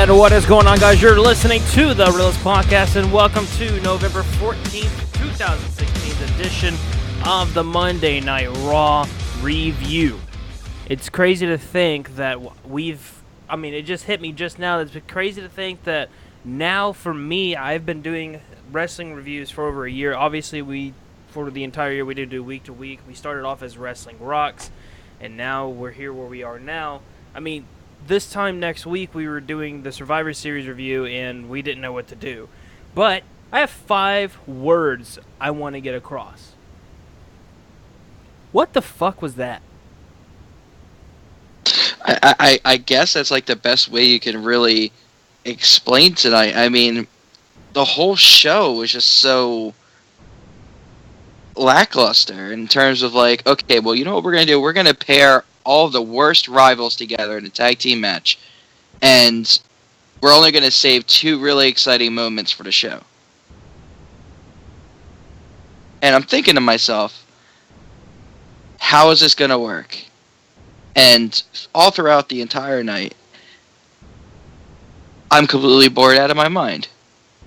And what is going on, guys? You're listening to the Realest Podcast, and welcome to November 14th, 2016 edition of the Monday Night Raw review. It's crazy to think that it just hit me just now. It's crazy to think that now, for me, I've been doing wrestling reviews for over a year. Obviously, for the entire year, we did do week to week. We started off as Wrestling Rocks, and now we're here where we are now. This time next week, we were doing the Survivor Series review, and we didn't know what to do. But I have 5 words I want to get across. What the fuck was that? I guess that's like the best way you can really explain tonight. I mean, the whole show was just so lackluster in terms of like, okay, well, you know what we're going to do? We're going to pair all the worst rivals together in a tag team match, and we're only going to save 2 really exciting moments for the show. And I'm thinking to myself, how is this going to work? And all throughout the entire night, I'm completely bored out of my mind.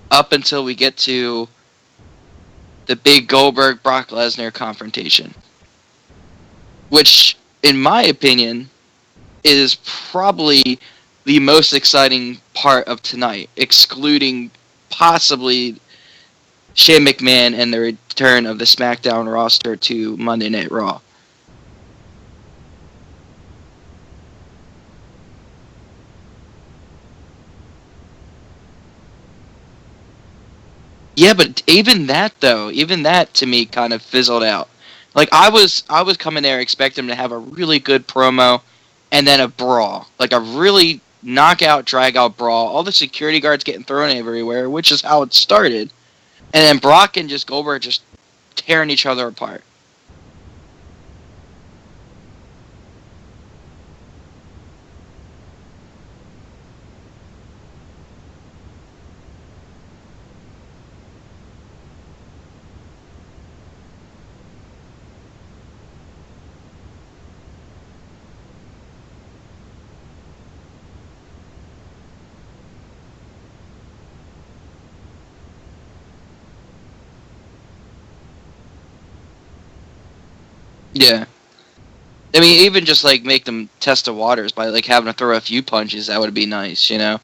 Up until we get to the big Goldberg-Brock Lesnar confrontation. Which, in my opinion, is probably the most exciting part of tonight, excluding possibly Shane McMahon and the return of the SmackDown roster to Monday Night Raw. Yeah, but even that to me kind of fizzled out. Like I was coming there expecting him to have a really good promo and then a brawl. Like a really knockout, drag-out brawl. All the security guards getting thrown everywhere, which is how it started. And then Brock and just Goldberg just tearing each other apart. Yeah. I mean, even just, like, make them test the waters by, like, having to throw a few punches, that would be nice, you know?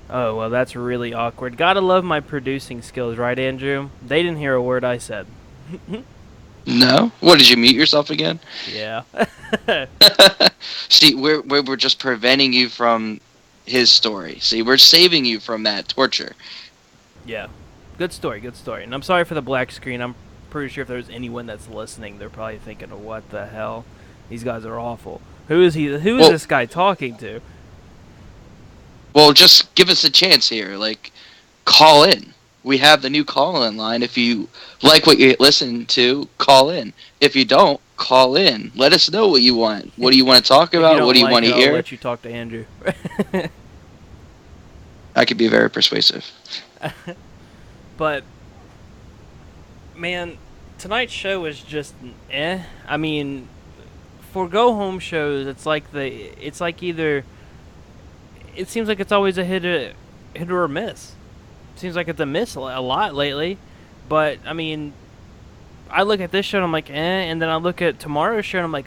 Oh, well, that's really awkward. Gotta love my producing skills, right, Andrew? They didn't hear a word I said. No? What, did you mute yourself again? Yeah. See, we're just preventing you from his story. See, we're saving you from that torture. Yeah. Good story. And I'm sorry for the black screen. I'm pretty sure if there's anyone that's listening, they're probably thinking, what the hell? These guys are awful. Who is this guy talking to? Well, just give us a chance here. Like, call in. We have the new call-in line. If you like what you listen to, call in. If you don't, call in. Let us know what you want. What do you want to talk about? What do you want to hear? I'll let you talk to Andrew. I could be very persuasive. But, man, tonight's show was just eh. I mean, for go-home shows, it's like either... It seems like it's always a hit or a miss. It seems like it's a miss a lot lately. But, I mean, I look at this show and I'm like, and then I look at tomorrow's show and I'm like,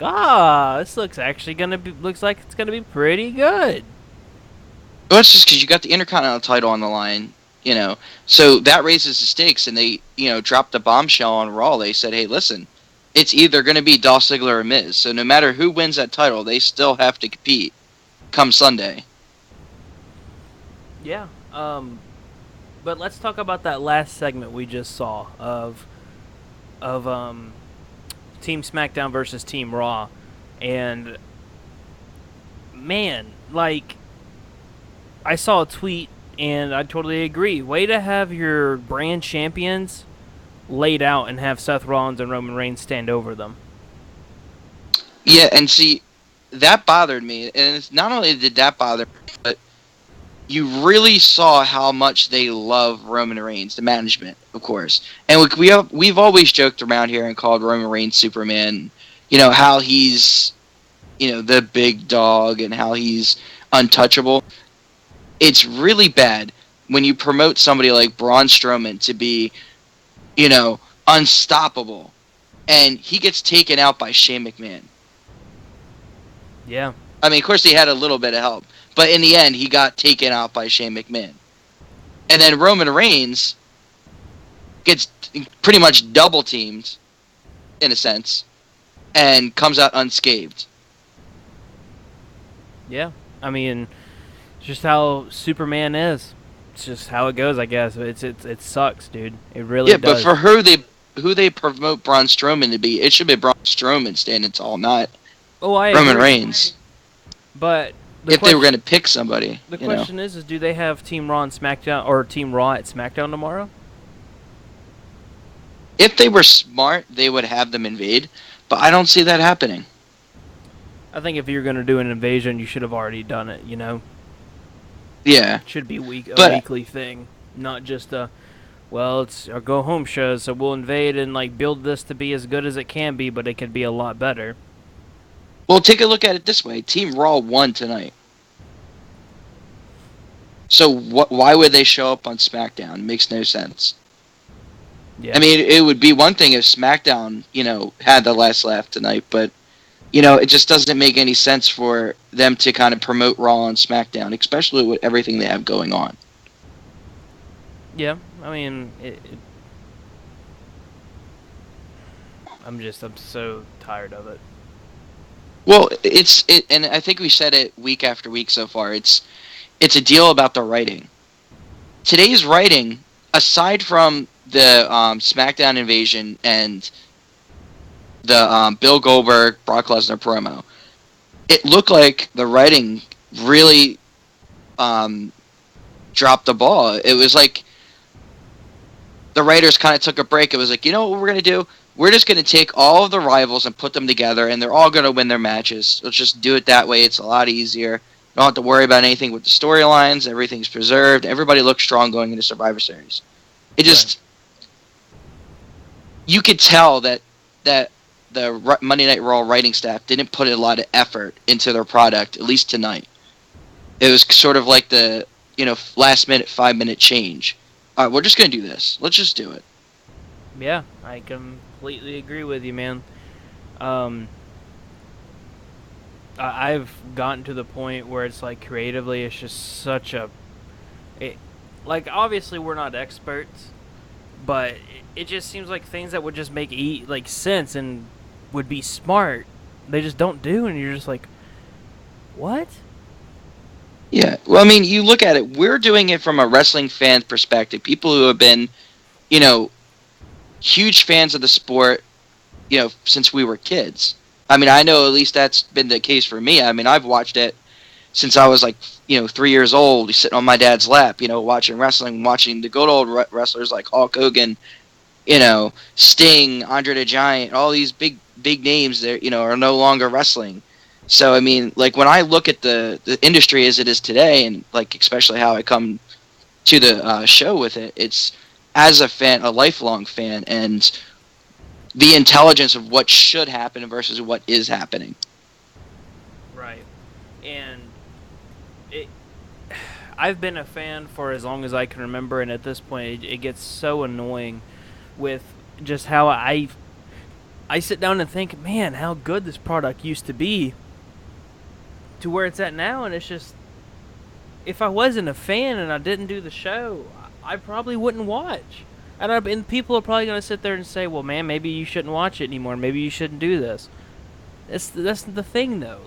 this looks like it's gonna be pretty good. Well, it's just because you got the Intercontinental title on the line, you know. So that raises the stakes, and they, dropped the bombshell on Raw. They said, hey, listen, it's either going to be Dolph Ziggler or Miz. So no matter who wins that title, they still have to compete. come Sunday. Yeah. But let's talk about that last segment we just saw of Team SmackDown versus Team Raw, and man, like I saw a tweet and I totally agree. Way to have your brand champions laid out and have Seth Rollins and Roman Reigns stand over them. Yeah, and see, that bothered me. And it's not only did that bother me, but you really saw how much they love Roman Reigns, the management, of course. And we've always joked around here and called Roman Reigns Superman. You know how he's, the big dog and how he's untouchable. It's really bad when you promote somebody like Braun Strowman to be, unstoppable, and he gets taken out by Shane McMahon. Yeah. I mean, of course, he had a little bit of help, but in the end, he got taken out by Shane McMahon. And then Roman Reigns gets pretty much double teamed, in a sense, and comes out unscathed. Yeah. I mean, it's just how Superman is. It's just how it goes, I guess. It sucks, dude. It really does. But for who they promote Braun Strowman to be, it should be Braun Strowman standing tall, not Roman Reigns. But if they were going to pick somebody, the question is do they have Team Raw and SmackDown or Team Raw at SmackDown tomorrow? If they were smart, they would have them invade, but I don't see that happening. I think if you're going to do an invasion, you should have already done it. Yeah, it should be a weekly thing, not just it's our go home show, so we'll invade and build this to be as good as it can be, but it could be a lot better. Well, take a look at it this way: Team Raw won tonight. So why would they show up on SmackDown? It makes no sense. Yeah. I mean, it would be one thing if SmackDown, had the last laugh tonight, but it just doesn't make any sense for them to kind of promote Raw on SmackDown, especially with everything they have going on. Yeah, I mean, I'm so tired of it. Well, and I think we said it week after week so far. It's a deal about the writing. Today's writing, aside from the SmackDown invasion and the Bill Goldberg Brock Lesnar promo, it looked like the writing really dropped the ball. It was like the writers kind of took a break. It was like, you know what we're going to do? We're just going to take all of the rivals and put them together, and they're all going to win their matches. Let's just do it that way. It's a lot easier. Don't have to worry about anything with the storylines. Everything's preserved. Everybody looks strong going into Survivor Series. It just... You could tell that the Monday Night Raw writing staff didn't put a lot of effort into their product, at least tonight. It was sort of like the, last-minute, 5-minute change. All right, we're just going to do this. Let's just do it. Yeah, I completely agree with you, man. I've gotten to the point where it's creatively, it's just such a... obviously we're not experts, but it just seems like things that would just make sense and would be smart, they just don't do, and you're just like, what? Yeah, well, I mean, you look at it, we're doing it from a wrestling fan perspective. People who have been, huge fans of the sport, since we were kids. I mean, I know at least that's been the case for me. I mean, I've watched it since I was 3 years old, sitting on my dad's lap, watching wrestling, watching the good old wrestlers like Hulk Hogan, Sting, Andre the Giant, all these big names that, are no longer wrestling. So, I mean, when I look at the industry as it is today, and, especially how I come to the show with it, it's as a fan, a lifelong fan, and the intelligence of what should happen versus what is happening. Right. And I've been a fan for as long as I can remember, and at this point, it gets so annoying with just how I sit down and think, man, how good this product used to be to where it's at now, and it's just, if I wasn't a fan and I didn't do the show, I probably wouldn't watch. And people are probably going to sit there and say, well, man, maybe you shouldn't watch it anymore. Maybe you shouldn't do this. That's the thing, though.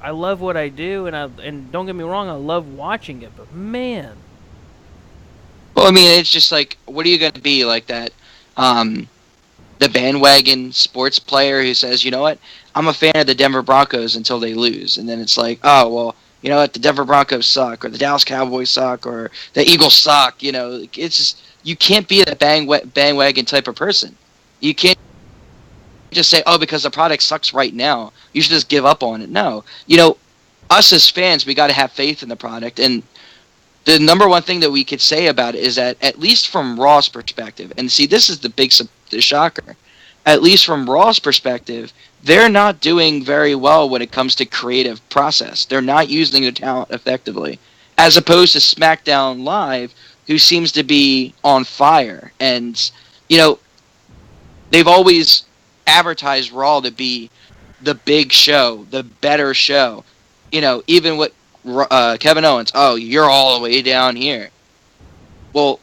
I love what I do, and don't get me wrong, I love watching it. But man, Well, I mean, it's just like, what are you going to be like that? Um, the bandwagon sports player who says, you know what, I'm a fan of the Denver Broncos until they lose, and then it's like, oh well, you know what, the Denver Broncos suck, or the Dallas Cowboys suck, or the Eagles suck. You know, it's just, you can't be that bandwagon type of person. You can't just say, oh, because the product sucks right now, you should just give up on it. No, you know, us as fans, we got to have faith in the product, and the number one thing that we could say about it is that, at least from Raw's perspective, and see, this is the shocker. At least from Raw's perspective, they're not doing very well when it comes to creative process. They're not using their talent effectively, as opposed to SmackDown Live, who seems to be on fire. And you know, they've always advertised Raw to be the big show, the better show. You know, even with Kevin Owens, oh, you're all the way down here. Well,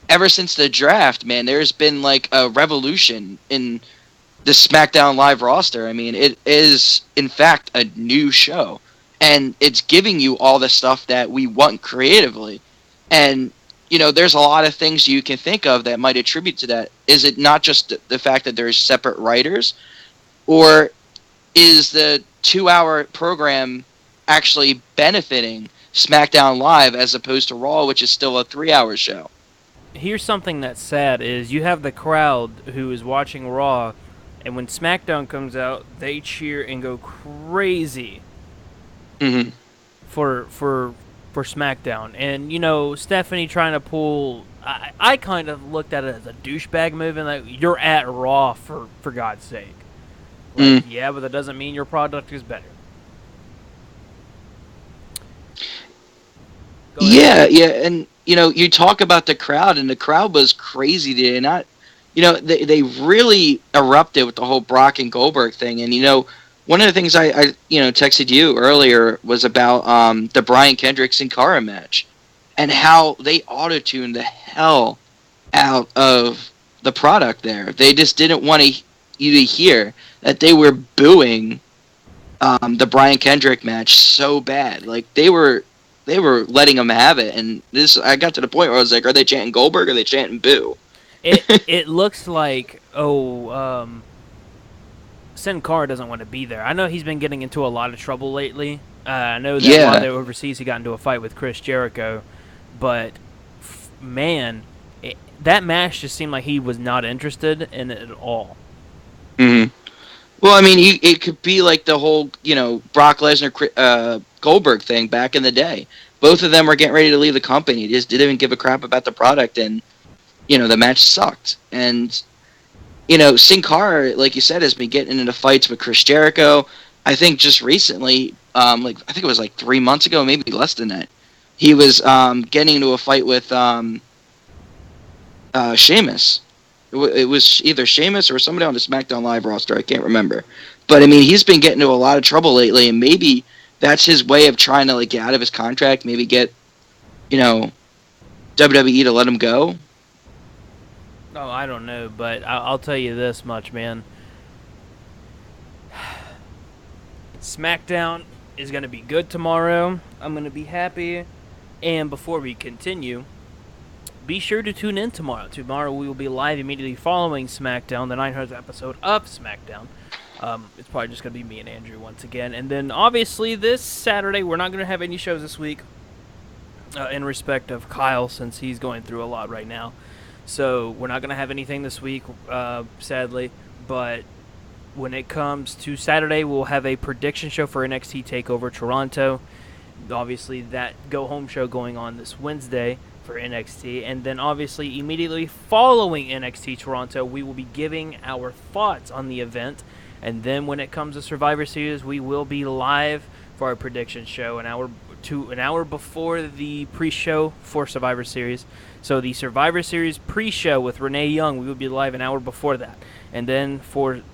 ever since the draft, man, there's been like a revolution in the SmackDown Live roster. I mean, it is in fact a new show, and it's giving you all the stuff that we want creatively. And you know, there's a lot of things you can think of that might attribute to that. Is it not just the fact that there's separate writers, or is the 2 hour program actually benefiting SmackDown Live as opposed to Raw, which is still a 3 hour show? here's something that's sad: is you have the crowd who is watching Raw, and when SmackDown comes out, they cheer and go crazy Hmm. for for for SmackDown. And you know, Stephanie trying to pull. I kind of looked at it as a douchebag move, and like, you're at Raw for God's sake. Like, Mm. yeah, but that doesn't mean your product is better. Go ahead. Yeah, yeah, and you know, you talk about the crowd, and the crowd was crazy today. Not, you know, they really erupted with the whole Brock and Goldberg thing. And you know, one of the things I you know texted you earlier was about the Brian Kendrick Sin Cara match, and how they auto tuned the hell out of the product there. They just didn't want you to hear that they were booing the Brian Kendrick match so bad. Like they were letting him have it, and this I got to the point where I was like, are they chanting Goldberg or are they chanting Boo? It looks like, Sin Cara doesn't want to be there. I know he's been getting into a lot of trouble lately. I know that while Yeah. they were overseas, he got into a fight with Chris Jericho, but man, that match just seemed like he was not interested in it at all. Hmm. Well, I mean, it could be like the whole, you know, Brock Lesnar Goldberg thing back in the day. Both of them were getting ready to leave the company. They just didn't even give a crap about the product, and you know, the match sucked. And you know, Sin Cara, like you said, has been getting into fights with Chris Jericho. I think just recently, like I think it was like 3 months ago, maybe less than that. He was getting into a fight with Sheamus. It was either Sheamus or somebody on the SmackDown Live roster. I can't remember. But I mean, he's been getting into a lot of trouble lately, and maybe that's his way of trying to like get out of his contract. Maybe get, you know, WWE to let him go. Oh, I don't know, but I'll tell you this much, man. SmackDown is going to be good tomorrow. I'm going to be happy. And before we continue, be sure to tune in tomorrow. Tomorrow we will be live immediately following SmackDown, the 900th episode of SmackDown. It's probably just going to be me and Andrew once again. And then obviously this Saturday, we're not going to have any shows this week in respect of Kyle, since he's going through a lot right now. So we're not going to have anything this week, sadly. But when it comes to Saturday, we'll have a prediction show for NXT TakeOver Toronto. Obviously, that go-home show going on this Wednesday for NXT. And then, obviously, immediately following NXT Toronto, we will be giving our thoughts on the event. And then when it comes to Survivor Series, we will be live for our prediction show an hour before the pre-show for Survivor Series. So the Survivor Series pre-show with Renee Young, we will be live an hour before that. And then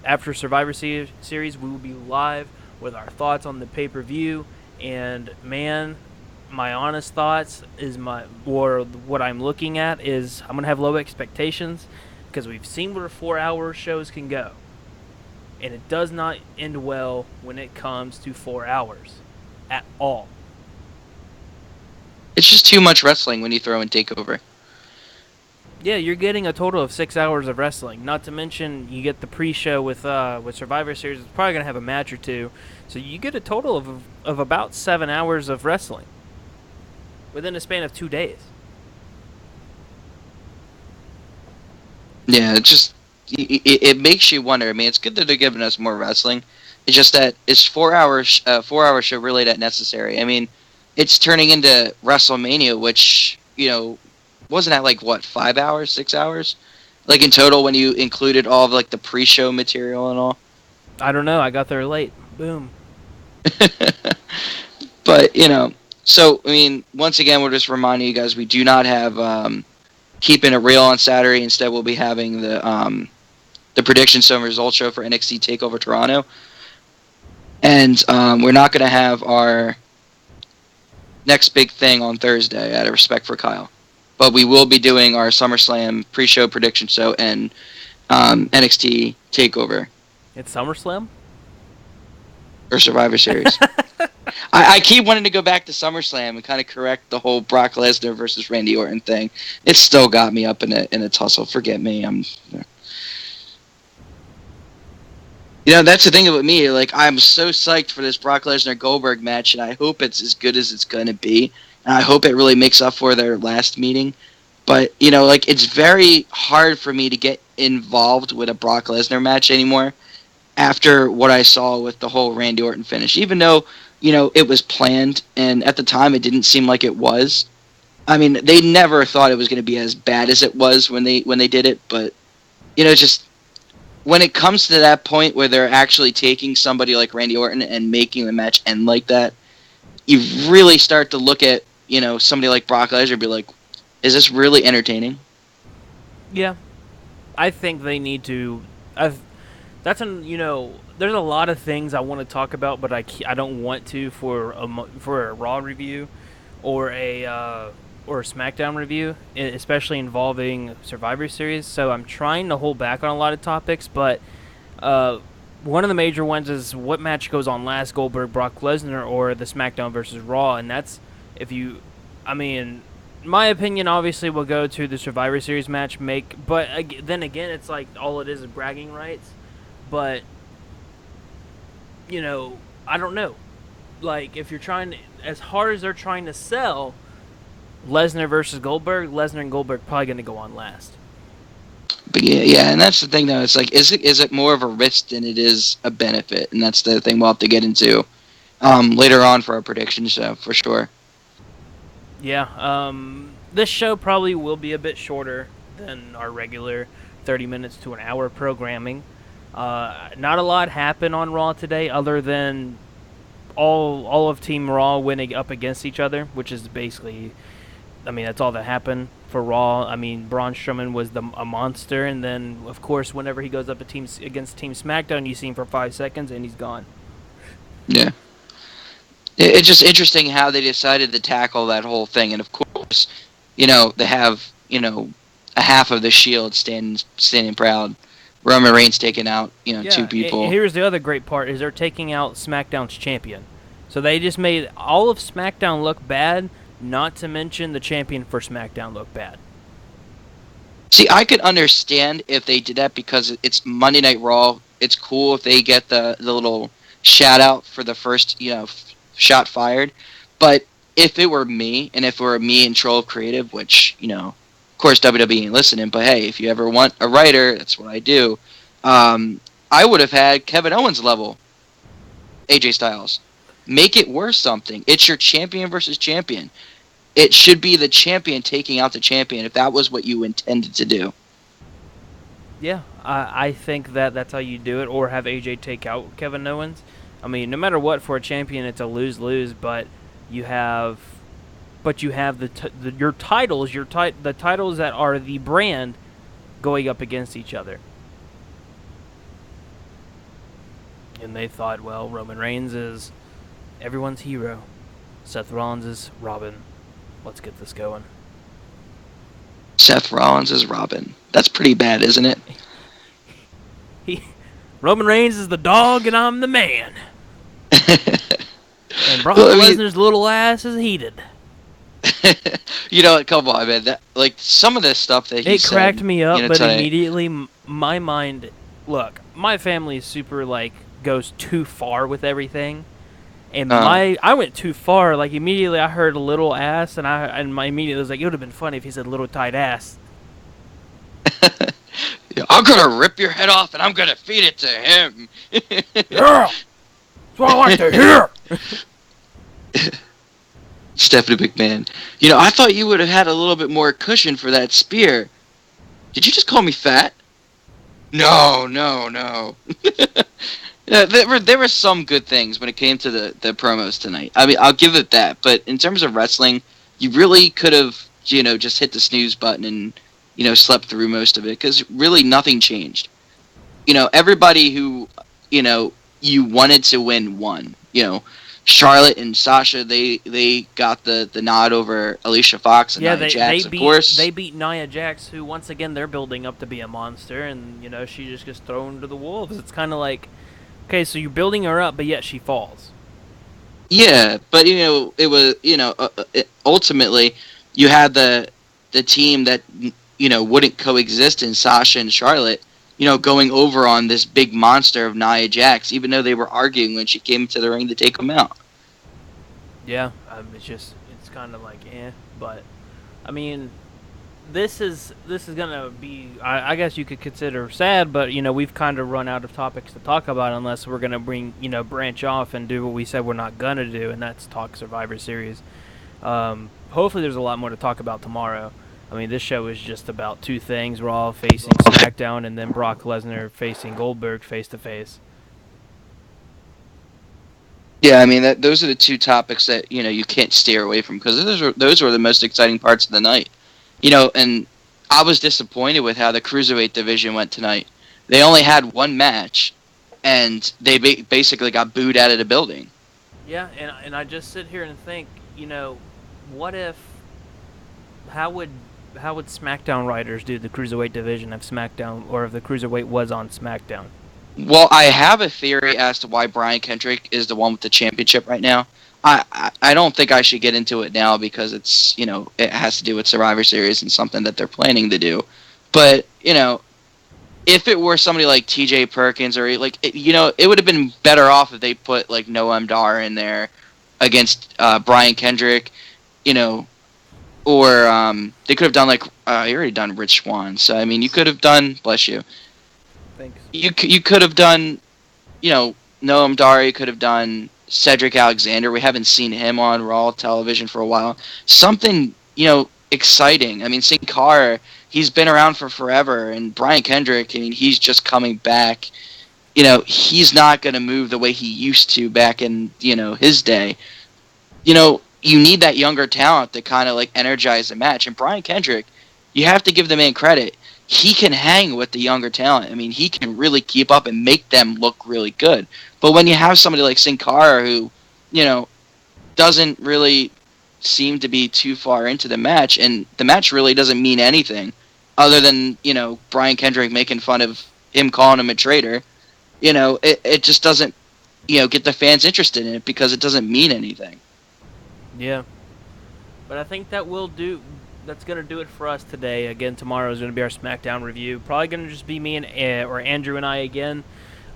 after Survivor Series, we will be live with our thoughts on the pay-per-view. And man, my honest thoughts or what I'm looking at is I'm gonna have low expectations, because we've seen where 4-hour shows can go, and it does not end well when it comes to 4 hours. at all. It's just too much wrestling when you throw in Takeover. Yeah, you're getting a total of 6 hours of wrestling. Not to mention you get the pre-show with Survivor Series. It's probably gonna have a match or two, so you get a total of about 7 hours of wrestling within a span of 2 days. Yeah, it makes you wonder. I mean, it's good that they're giving us more wrestling. It's just that is 4 hours 4 hour show really that necessary? I mean, it's turning into WrestleMania, which wasn't that like what 5 hours, 6 hours, like in total when you included all of like the pre-show material and all. I don't know. I got there late. Boom. But so I mean, once again, we're just reminding you guys we do not have keeping it real on Saturday. Instead, we'll be having the prediction show and results show for NXT Takeover Toronto, and we're not going to have our next big thing on Thursday out of respect for Kyle, but we will be doing our SummerSlam pre-show prediction show and NXT Takeover It's SummerSlam. or Survivor Series. I keep wanting to go back to SummerSlam and kind of correct the whole Brock Lesnar versus Randy Orton thing. It still got me up in a tussle. Forget me. That's the thing with me. Like, I'm so psyched for this Brock Lesnar Goldberg match, and I hope it's as good as it's going to be. And I hope it really makes up for their last meeting. But, like, it's very hard for me to get involved with a Brock Lesnar match anymore after what I saw with the whole Randy Orton finish. Even though, it was planned, and at the time it didn't seem like it was. I mean, they never thought it was going to be as bad as it was when they did it, but, just when it comes to that point where they're actually taking somebody like Randy Orton and making the match end like that, you really start to look at, somebody like Brock Lesnar and be like, is this really entertaining? Yeah, I think they need to. I've that's an there's a lot of things I want to talk about, but I don't want to for a Raw review or a SmackDown review, especially involving Survivor Series. So I'm trying to hold back on a lot of topics, but uh, one of the major ones is what match goes on last: Goldberg, Brock Lesnar, or the SmackDown versus Raw, and that's if you, I mean. My opinion, obviously, will go to the Survivor Series match. But then again, it's like all it is bragging rights. But I don't know. Like if you're trying to, as hard as they're trying to sell Lesnar versus Goldberg, Lesnar and Goldberg probably going to go on last. But yeah, and that's the thing though. It's like, is it more of a risk than it is a benefit? And that's the thing we'll have to get into later on for our prediction show for sure. Yeah, this show probably will be a bit shorter than our regular 30 minutes to an hour programming. Not a lot happened on Raw today other than all of Team Raw winning up against each other, which is basically, I mean, that's all that happened for Raw. I mean, Braun Strowman was a monster, and then, of course, whenever he goes up against Team SmackDown, you see him for 5 seconds, and he's gone. Yeah. It's just interesting how they decided to tackle that whole thing. And, of course, they have, a half of the Shield standing proud. Roman Reigns taking out, two people. Here's the other great part, is they're taking out SmackDown's champion. So they just made all of SmackDown look bad, not to mention the champion for SmackDown look bad. See, I could understand if they did that because it's Monday Night Raw. It's cool if they get the little shout out for the first, shot fired. But if it were me, and if it were me and Troll Creative, which, of course WWE ain't listening, but hey, if you ever want a writer, that's what I do. I would have had Kevin Owens level AJ Styles. Make it worth something. It's your champion versus champion. It should be the champion taking out the champion if that was what you intended to do. Yeah, I think that's how you do it, or have AJ take out Kevin Owens. I mean, no matter what, for a champion, it's a lose-lose, but you have your titles, the titles that are the brand going up against each other. And they thought, well, Roman Reigns is everyone's hero. Seth Rollins is Robin. Let's get this going. Seth Rollins is Robin. That's pretty bad, isn't it? Roman Reigns is the dog and I'm the man. And Brock Well, I mean, Lesnar's little ass is heated. come on, man. Some of this stuff that he It cracked said, me up, but tonight. immediately my mind. Look, my family is super goes too far with everything, and I went too far. Like immediately, I heard little ass, and my immediately was like, it would have been funny if he said little tight ass. I'm gonna rip your head off and I'm gonna feed it to him. Yeah, that's what I like to hear. Stephanie McMahon. I thought you would have had a little bit more cushion for that spear. Did you just call me fat? No, no, no. Yeah, there were some good things when it came to the promos tonight. I mean, I'll give it that. But in terms of wrestling, you really could have, just hit the snooze button and, slept through most of it because really nothing changed. Everybody who, you wanted to win won. Charlotte and Sasha, they got the nod over Alicia Fox and Nia Jax, of course. They beat Nia Jax, who once again they're building up to be a monster, and she just gets thrown to the wolves. It's kind of like, okay, so you're building her up, but yet she falls. Yeah, but it was ultimately you had the team that wouldn't coexist in Sasha and Charlotte. Going over on this big monster of Nia Jax, even though they were arguing when she came to the ring to take them out. Yeah, it's kind of like but I mean, this is gonna be I guess you could consider sad, but we've kind of run out of topics to talk about unless we're gonna branch off and do what we said we're not gonna do, and that's talk Survivor Series. Hopefully, there's a lot more to talk about tomorrow. I mean, this show is just about two things: Raw facing SmackDown, and then Brock Lesnar facing Goldberg face to face. Yeah, I mean those are the two topics that you can't steer away from because those were the most exciting parts of the night. And I was disappointed with how the cruiserweight division went tonight. They only had one match, and they basically got booed out of the building. Yeah, and I just sit here and think, what if? How would SmackDown writers do the cruiserweight division if SmackDown or if the cruiserweight was on SmackDown? Well, I have a theory as to why Brian Kendrick is the one with the championship right now. I don't think I should get into it now because it's it has to do with Survivor Series and something that they're planning to do. But if it were somebody like T.J. Perkins or it would have been better off if they put like Noam Dar in there against Brian Kendrick, or they could have done you already done Rich Swann. So I mean, you could have done bless you. Thanks. You could have done Noam Dar. You could have done Cedric Alexander. We haven't seen him on Raw television for a while. Something exciting. I mean, Sin Cara, he's been around for forever, and Brian Kendrick, I mean, he's just coming back. He's not going to move the way he used to back in his day. You need that younger talent to kind of energize the match. And Brian Kendrick, you have to give the man credit. He can hang with the younger talent. I mean, he can really keep up and make them look really good. But when you have somebody like Sin Cara who, doesn't really seem to be too far into the match, and the match really doesn't mean anything other than, Brian Kendrick making fun of him calling him a traitor, it just doesn't, get the fans interested in it because it doesn't mean anything. Yeah. But I think that's going to do it for us today. Again, tomorrow is going to be our SmackDown review. Probably going to just be me and or Andrew and I again.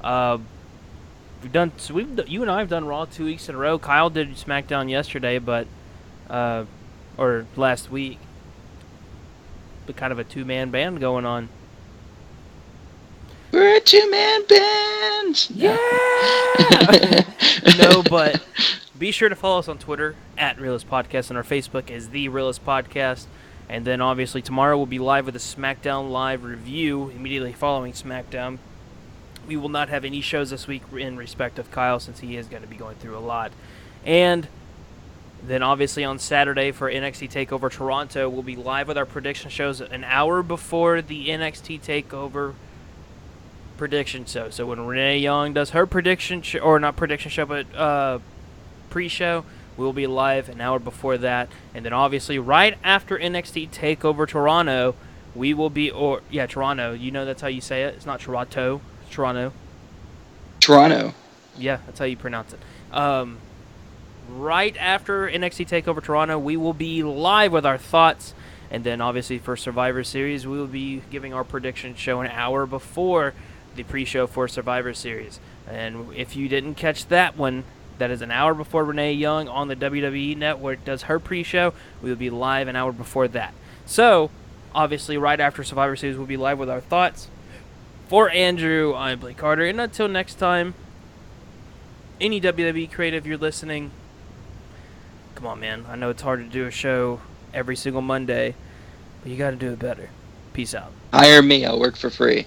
You and I have done Raw 2 weeks in a row. Kyle did SmackDown yesterday, or last week. But kind of a two-man band going on. We're a two-man band. Yeah. But be sure to follow us on Twitter at Realest Podcast, and our Facebook is The Realest Podcast. And then obviously tomorrow we'll be live with a SmackDown Live review immediately following SmackDown. We will not have any shows this week in respect of Kyle since he is going to be going through a lot. And then obviously on Saturday for NXT TakeOver Toronto, we'll be live with our prediction shows an hour before the NXT TakeOver prediction show. So when Renee Young does her prediction show, or not prediction show, but pre-show, we will be live an hour before that. And then obviously right after NXT TakeOver Toronto, we will be, Toronto. That's how you say it. It's not Toronto. Toronto. Toronto. Yeah, that's how you pronounce it. right after NXT TakeOver Toronto, we will be live with our thoughts. And then, obviously, for Survivor Series, we will be giving our prediction show an hour before the pre-show for Survivor Series. And if you didn't catch that one, that is an hour before Renee Young on the WWE Network does her pre-show. We will be live an hour before that. So, obviously, right after Survivor Series, we'll be live with our thoughts. For Andrew, I'm Blake Carter. And until next time, any WWE creative you're listening, come on, man. I know it's hard to do a show every single Monday, but you got to do it better. Peace out. Hire me. I'll work for free.